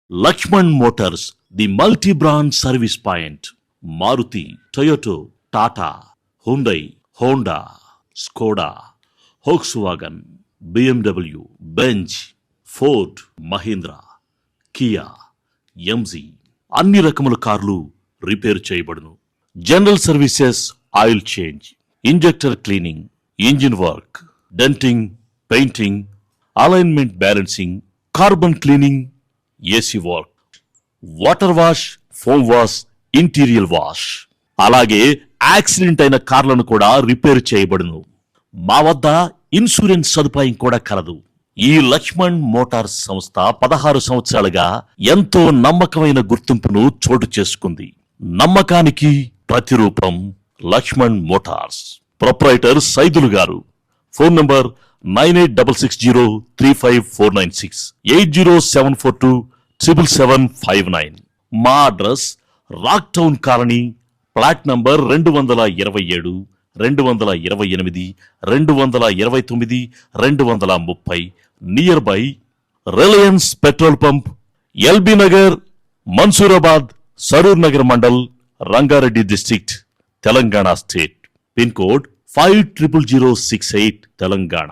Lakshman Motors, the multi-brand service point. Maruti, Toyota, Tata, Hyundai, Honda, Skoda, Volkswagen, BMW, Benz, Ford, Mahindra, Kia, MZ. అన్ని రకముల కార్లు repair చేయబడును. General services, oil change, injector cleaning, engine work, denting, painting, alignment balancing, carbon cleaning, AC work, water wash, foam wash, interior wash, అలాగే accident అయిన కార్లను కూడా repair చేయబడును. మా వద్ద ఇన్సూరెన్స్ సదుపాయం కూడా కలదు. ఈ లక్ష్మణ్ మోటార్స్ సంస్థ 16 సంవత్సరాలుగా ఎంతో నమ్మకమైన గుర్తింపును చోటు చేసుకుంది. నమ్మకానికి ప్రతిరూపం లక్ష్మణ్ మోటార్స్. ప్రొప్రైటర్ సైదులు గారు. Phone number 9866035496, 807427759. మా address rock town colony, flat number 227, 228, 229, 230, near by Reliance petrol pump, LB Nagar, Mansoorabad, Saroor Nagar mandal, Rangareddy district, Telangana state. Pin code 500068, Telangana.